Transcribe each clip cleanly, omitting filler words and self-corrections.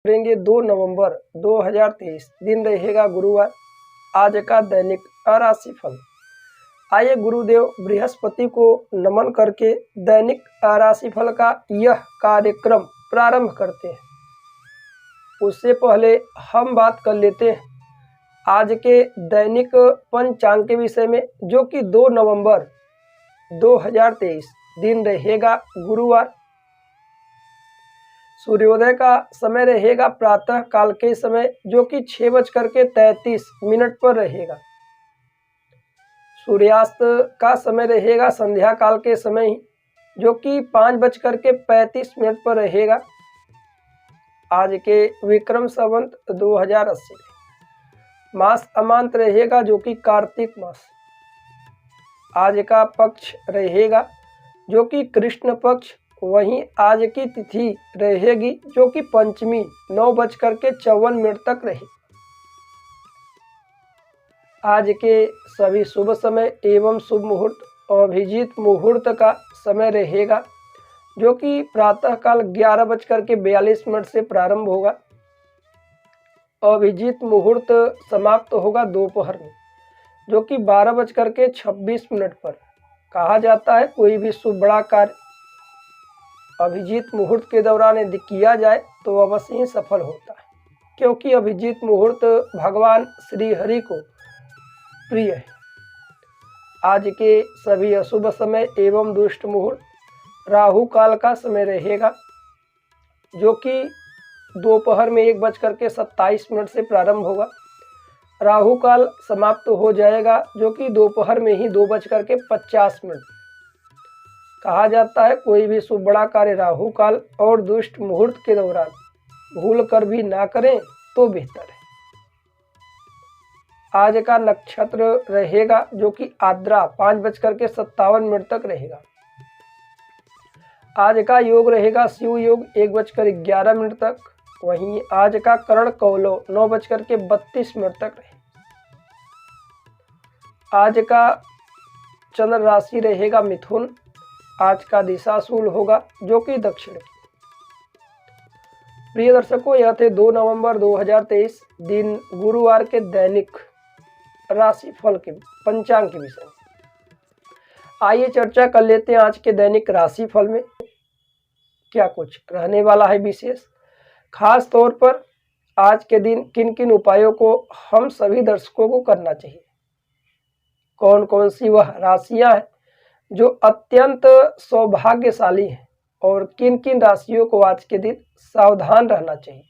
करेंगे 2 नवंबर 2023, दिन रहेगा गुरुवार। आज का दैनिक राशिफल। आइए गुरुदेव बृहस्पति को नमन करके दैनिक राशिफल का यह कार्यक्रम प्रारंभ करते हैं। उससे पहले हम बात कर लेते हैं आज के दैनिक पंचांग के विषय में, जो कि 2 नवंबर 2023 दिन रहेगा गुरुवार। सूर्योदय का समय रहेगा प्रातः काल के समय, जो कि 6:33 पर रहेगा। सूर्यास्त का समय रहेगा संध्या काल के समय ही, जो कि 5:35 पर रहेगा। आज के विक्रम संवत 2080 मास अमांत रहेगा, जो कि कार्तिक मास। आज का पक्ष रहेगा जो कि कृष्ण पक्ष। वहीं आज की तिथि रहेगी जो कि पंचमी 9:54 तक रहेगी। आज के सभी शुभ समय एवं शुभ मुहूर्त अभिजीत मुहूर्त का समय रहेगा, जो कि प्रातःकाल 11:42 से प्रारंभ होगा। अभिजीत मुहूर्त समाप्त होगा दोपहर में, जो कि 12:26 पर। कहा जाता है कोई भी शुभ बड़ा कार्य अभिजीत मुहूर्त के दौरान यदि किया जाए तो अवश्य ही सफल होता है, क्योंकि अभिजीत मुहूर्त भगवान श्री हरि को प्रिय है। आज के सभी अशुभ समय एवं दुष्ट मुहूर्त राहु काल का समय रहेगा, जो कि दोपहर में 1:27 से प्रारंभ होगा। राहु काल समाप्त हो जाएगा, जो कि दोपहर में ही 2:50। कहा जाता है कोई भी शुभ बड़ा कार्य राहु काल और दुष्ट मुहूर्त के दौरान भूल कर भी ना करें तो बेहतर है। आज का नक्षत्र रहेगा जो कि आद्रा 5:57 तक रहेगा। आज का योग रहेगा शिव योग 1:11 तक। वहीं आज का करण कौलो 9:32 तक रहेगा। आज का चंद्र राशि रहेगा मिथुन। आज का दिशाशूल होगा जो कि दक्षिण की। प्रिय दर्शकों, यह थे 2 नवंबर 2023 दिन गुरुवार के दैनिक राशिफल के पंचांग के विषय में। आइए चर्चा कर लेते हैं आज के दैनिक राशिफल में क्या कुछ रहने वाला है विशेष। खास तौर पर आज के दिन किन किन उपायों को हम सभी दर्शकों को करना चाहिए, कौन कौन सी वह राशियां हैं जो अत्यंत सौभाग्यशाली हैं, और किन किन राशियों को आज के दिन सावधान रहना चाहिए।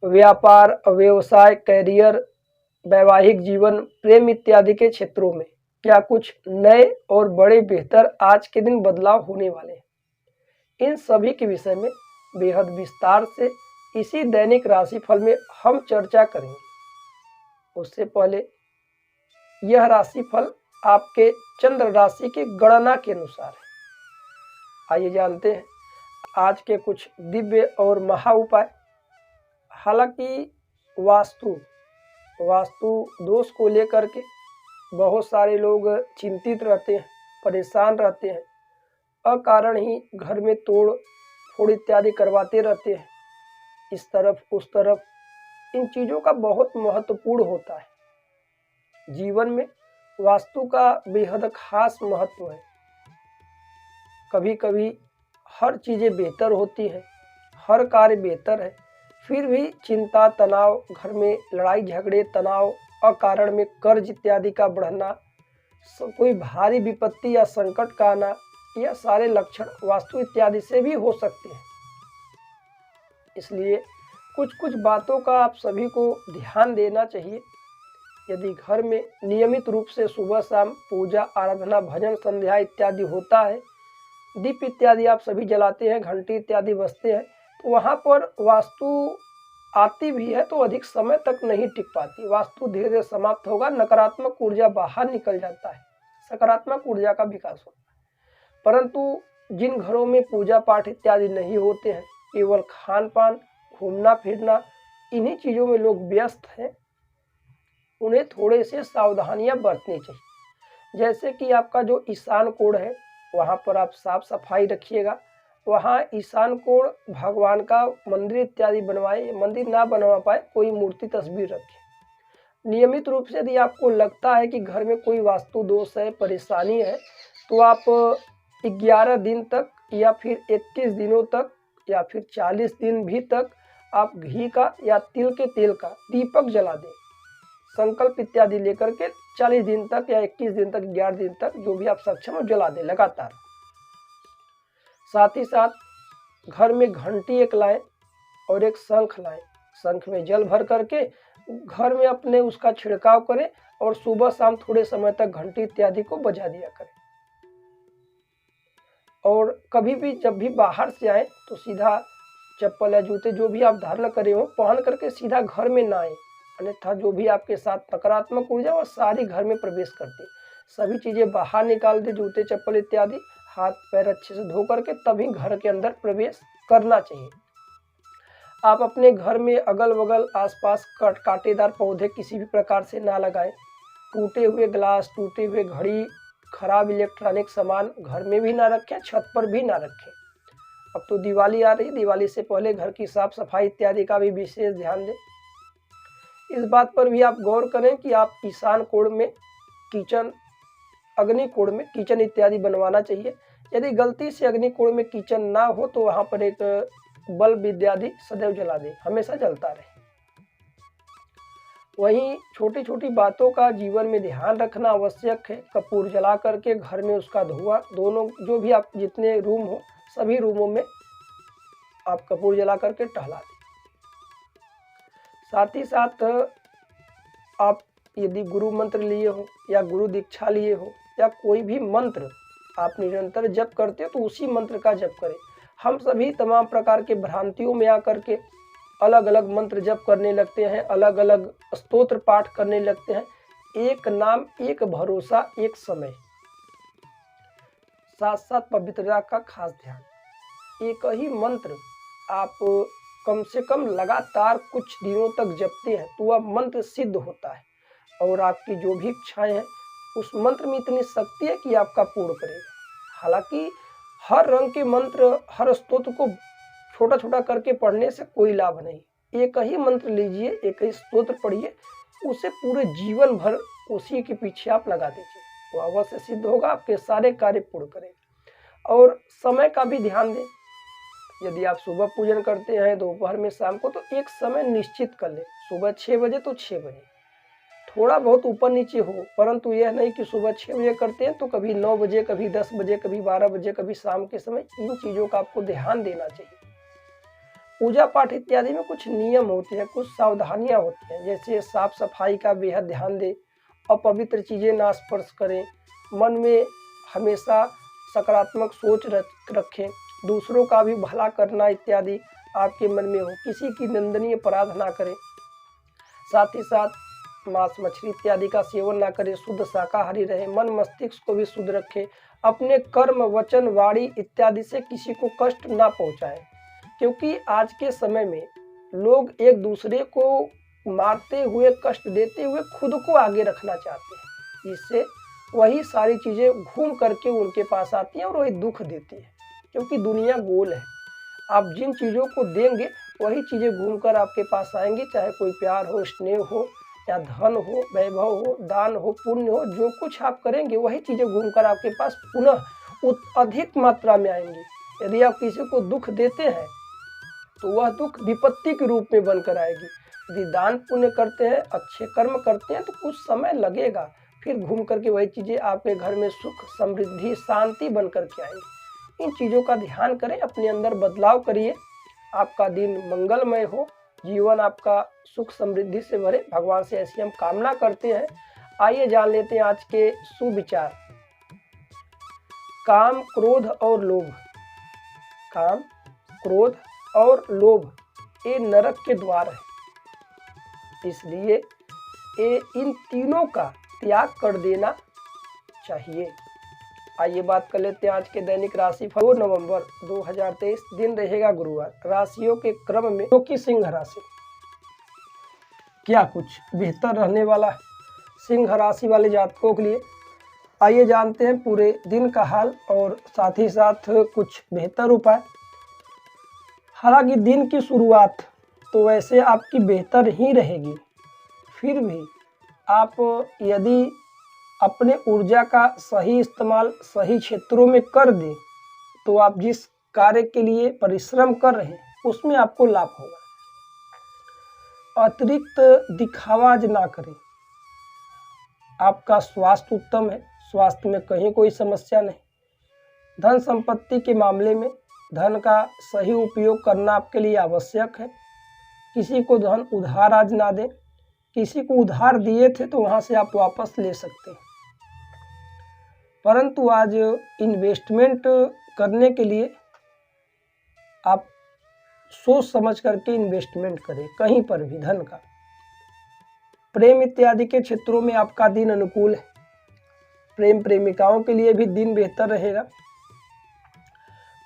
व्यापार, व्यवसाय, कैरियर, वैवाहिक जीवन, प्रेम इत्यादि के क्षेत्रों में क्या कुछ नए और बड़े बेहतर आज के दिन बदलाव होने वाले हैं, इन सभी के विषय में बेहद विस्तार से इसी दैनिक राशिफल में हम चर्चा करेंगे। उससे पहले यह राशिफल आपके चंद्र राशि की गणना के अनुसार है। आइए जानते हैं आज के कुछ दिव्य और महा उपाय। हालांकि वास्तु दोष को लेकर के बहुत सारे लोग चिंतित रहते हैं, परेशान रहते हैं, अकारण ही घर में तोड़ फोड़ इत्यादि करवाते रहते हैं, इस तरफ उस तरफ। इन चीज़ों का बहुत महत्वपूर्ण होता है। जीवन में वास्तु का बेहद खास महत्व है। कभी कभी हर चीज़ें बेहतर होती हैं, हर कार्य बेहतर है, फिर भी चिंता, तनाव, घर में लड़ाई झगड़े, तनाव, अकारण में कर्ज इत्यादि का बढ़ना, कोई भारी विपत्ति या संकट का आना, यह सारे लक्षण वास्तु इत्यादि से भी हो सकते हैं। इसलिए कुछ कुछ बातों का आप सभी को ध्यान देना चाहिए। यदि घर में नियमित रूप से सुबह शाम पूजा, आराधना, भजन, संध्या इत्यादि होता है, दीप इत्यादि आप सभी जलाते हैं, घंटी इत्यादि बजते हैं, तो वहाँ पर वास्तु आती भी है तो अधिक समय तक नहीं टिक पाती। वास्तु धीरे धीरे समाप्त होगा, नकारात्मक ऊर्जा बाहर निकल जाता है, सकारात्मक ऊर्जा का विकास होता है। परंतु जिन घरों में पूजा पाठ इत्यादि नहीं होते हैं, केवल खान पान, घूमना फिरना, इन्हीं चीज़ों में लोग व्यस्त हैं, उन्हें थोड़े से सावधानियां बरतनी चाहिए। जैसे कि आपका जो ईशान कोण है, वहाँ पर आप साफ सफाई रखिएगा, वहाँ ईशान कोण भगवान का मंदिर इत्यादि बनवाएं, मंदिर ना बनवा पाए कोई मूर्ति तस्वीर रखें। नियमित रूप से यदि आपको लगता है कि घर में कोई वास्तु दोष है, परेशानी है, तो आप 11 दिन तक या फिर 21 दिनों तक या फिर 40 दिन भी तक आप घी का या तिल के तेल का दीपक जला दें। संकल्प इत्यादि लेकर के 40 दिन तक या 21 दिन तक, 11 दिन तक, जो भी आप सक्षम हो, जला दें लगातार। साथ ही साथ घर में घंटी एक लाएं और एक शंख लाएं। शंख में जल भर करके घर में अपने उसका छिड़काव करें और सुबह शाम थोड़े समय तक घंटी इत्यादि को बजा दिया करें। और कभी भी जब भी बाहर से आए तो सीधा चप्पल या जूते जो भी आप धारण करे हो पहन करके सीधा घर में ना आए, अन्यथा जो भी आपके साथ नकारात्मक ऊर्जा और सारी घर में प्रवेश करती है। सभी चीज़ें बाहर निकाल दे, जूते चप्पल इत्यादि, हाथ पैर अच्छे से धो करके तभी घर के अंदर प्रवेश करना चाहिए। आप अपने घर में अगल बगल आसपास कांटेदार पौधे किसी भी प्रकार से ना लगाएं। टूटे हुए ग्लास, टूटे हुए घड़ी, खराब इलेक्ट्रॉनिक सामान घर में भी ना रखें, छत पर भी ना रखें। अब तो दिवाली आ रही है, दिवाली से पहले घर की साफ सफाई इत्यादि का भी विशेष ध्यान दें। इस बात पर भी आप गौर करें कि आप ईशान कोण में किचन, अग्नि कोण में किचन इत्यादि बनवाना चाहिए। यदि गलती से अग्नि कोण में किचन ना हो तो वहाँ पर एक बल्ब इत्यादि सदैव जला दें, हमेशा जलता रहे। वहीं छोटी छोटी बातों का जीवन में ध्यान रखना आवश्यक है। कपूर जला करके घर में उसका धुआं, दोनों जो भी आप जितने रूम हो सभी रूमों में आप कपूर जला करके टहला दें। साथ ही साथ आप यदि गुरु मंत्र लिए हो या गुरु दीक्षा लिए हो या कोई भी मंत्र आप निरंतर जप करते हो तो उसी मंत्र का जप करें। हम सभी तमाम प्रकार के भ्रांतियों में आकर के अलग अलग मंत्र जप करने लगते हैं, अलग अलग स्तोत्र पाठ करने लगते हैं। एक नाम, एक भरोसा, एक समय, साथ साथ पवित्रता का खास ध्यान। एक ही मंत्र आप कम से कम लगातार कुछ दिनों तक जपते हैं तो वह मंत्र सिद्ध होता है और आपकी जो भी इच्छाएं हैं उस मंत्र में इतनी शक्ति है कि आपका पूर्ण करेगा। हालांकि हर रंग के मंत्र, हर स्तोत्र को छोटा छोटा करके पढ़ने से कोई लाभ नहीं। एक ही मंत्र लीजिए, एक ही स्तोत्र पढ़िए, उसे पूरे जीवन भर उसी के पीछे आप लगा दीजिए, वो अवश्य सिद्ध होगा, आपके सारे कार्य पूर्ण करेगा। और समय का भी ध्यान दें। यदि आप सुबह पूजन करते हैं, दोपहर में, शाम को, तो एक समय निश्चित कर लें। सुबह 6 बजे तो 6 बजे, थोड़ा बहुत ऊपर नीचे हो, परंतु यह नहीं कि सुबह 6 बजे करते हैं तो कभी 9 बजे, कभी 10 बजे, कभी 12 बजे, कभी शाम के समय। इन चीज़ों का आपको ध्यान देना चाहिए। पूजा पाठ इत्यादि में कुछ नियम होते हैं, कुछ सावधानियां होती हैं, जैसे साफ सफाई का बेहद ध्यान दें, अपवित्र चीज़ें ना स्पर्श करें, मन में हमेशा सकारात्मक सोच रखें, दूसरों का भी भला करना इत्यादि आपके मन में हो, किसी की निंदनीय अपराध ना करें। साथ ही साथ मांस मछली इत्यादि का सेवन ना करें, शुद्ध शाकाहारी रहे, मन मस्तिष्क को भी शुद्ध रखें, अपने कर्म, वचन, वाणी इत्यादि से किसी को कष्ट ना पहुंचाएं। क्योंकि आज के समय में लोग एक दूसरे को मारते हुए, कष्ट देते हुए खुद को आगे रखना चाहते हैं, जिससे वही सारी चीज़ें घूम करके उनके पास आती हैं और वही दुख देती है। क्योंकि दुनिया गोल है, आप जिन चीज़ों को देंगे वही चीज़ें घूमकर आपके पास आएंगी, चाहे कोई प्यार हो, स्नेह हो, या धन हो, वैभव हो, दान हो, पुण्य हो, जो कुछ आप करेंगे वही चीज़ें घूमकर आपके पास पुनः अधिक मात्रा में आएंगी। यदि आप किसी को दुख देते हैं तो वह दुख विपत्ति के रूप में बनकर आएगी। यदि दान पुण्य करते हैं, अच्छे कर्म करते हैं तो कुछ समय लगेगा, फिर घूम करके वही चीज़ें आपके घर में सुख, समृद्धि, शांति बन करके आएंगी। इन चीज़ों का ध्यान करें, अपने अंदर बदलाव करिए। आपका दिन मंगलमय हो, जीवन आपका सुख समृद्धि से भरे, भगवान से ऐसी हम कामना करते हैं। आइए जान लेते हैं आज के सुविचार। काम, क्रोध और लोभ। काम, क्रोध और लोभ ये नरक के द्वार है, इसलिए ये इन तीनों का त्याग कर देना चाहिए। आइए बात कर लेते हैं आज के दैनिक राशि फल। 2 नवंबर 2023 दिन रहेगा गुरुवार। राशियों के क्रम में जो कि सिंह राशि, क्या कुछ बेहतर रहने वाला है सिंह राशि वाले जातकों के लिए। आइए जानते हैं पूरे दिन का हाल और साथ ही साथ कुछ बेहतर उपाय। हालांकि दिन की शुरुआत तो वैसे आपकी बेहतर ही रहेगी, फिर भी आप यदि अपने ऊर्जा का सही इस्तेमाल सही क्षेत्रों में कर दें तो आप जिस कार्य के लिए परिश्रम कर रहे हैं उसमें आपको लाभ होगा। अतिरिक्त दिखावा आज ना करें। आपका स्वास्थ्य उत्तम है, स्वास्थ्य में कहीं कोई समस्या नहीं। धन संपत्ति के मामले में धन का सही उपयोग करना आपके लिए आवश्यक है। किसी को धन उधार आज ना दें। किसी को उधार दिए थे तो वहाँ से आप वापस ले सकते हैं, परंतु आज इन्वेस्टमेंट करने के लिए आप सोच समझ करके इन्वेस्टमेंट करें कहीं पर भी धन का। प्रेम इत्यादि के क्षेत्रों में आपका दिन अनुकूल है। प्रेम प्रेमिकाओं के लिए भी दिन बेहतर रहेगा।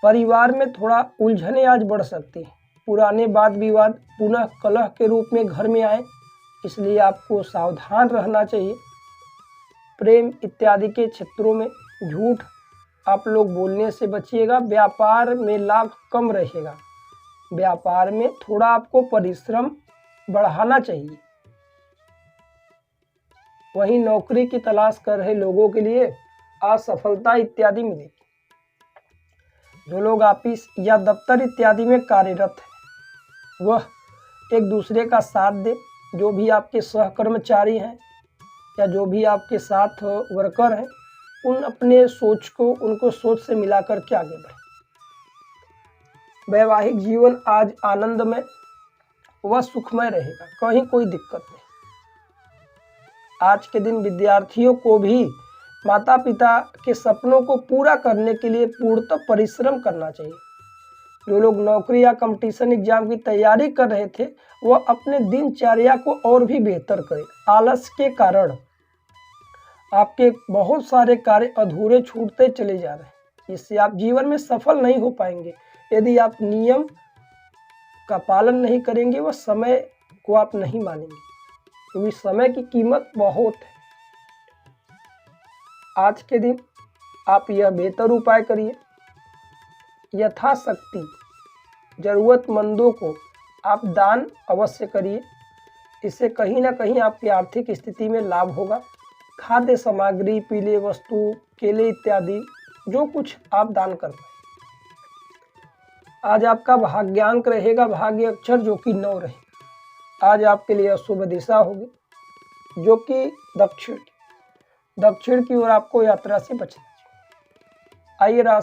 परिवार में थोड़ा उलझने आज बढ़ सकती हैं। पुराने वाद विवाद पुनः कलह के रूप में घर में आए, इसलिए आपको सावधान रहना चाहिए। प्रेम इत्यादि के क्षेत्रों में झूठ आप लोग बोलने से बचिएगा। व्यापार में लाभ कम रहेगा। व्यापार में थोड़ा आपको परिश्रम बढ़ाना चाहिए। वहीं नौकरी की तलाश कर रहे लोगों के लिए असफलता इत्यादि मिलेगी। जो लोग ऑफिस या दफ्तर इत्यादि में कार्यरत हैं वह एक दूसरे का साथ दे। जो भी आपके सहकर्मचारी हैं या जो भी आपके साथ वर्कर हैं उन अपने सोच को उनको सोच से मिलाकर के आगे बढ़े। वैवाहिक जीवन आज आनंदमय व सुखमय रहेगा, कहीं कोई दिक्कत नहीं। आज के दिन विद्यार्थियों को भी माता पिता के सपनों को पूरा करने के लिए पूर्णतः परिश्रम करना चाहिए। जो लोग नौकरी या कंपटीशन एग्जाम की तैयारी कर रहे थे वह अपने दिनचर्या को और भी बेहतर करें। आलस के कारण आपके बहुत सारे कार्य अधूरे छूटते चले जा रहे हैं, इससे आप जीवन में सफल नहीं हो पाएंगे। यदि आप नियम का पालन नहीं करेंगे व समय को आप नहीं मानेंगे, क्योंकि समय की कीमत बहुत है। आज के दिन आप यह बेहतर उपाय करिए। यथाशक्ति जरूरतमंदों को आप दान अवश्य करिए। इससे कहीं ना कहीं आपकी आर्थिक स्थिति में लाभ होगा। खाद्य सामग्री, पीले वस्तु, केले इत्यादि जो कुछ आप दान कर पाए। आज आपका भाग्यांक रहेगा भाग्य अक्षर जो कि 9 रहे। आज आपके लिए शुभ दिशा होगी जो कि दक्षिण की ओर आपको यात्रा से बचना चाहिए। आइए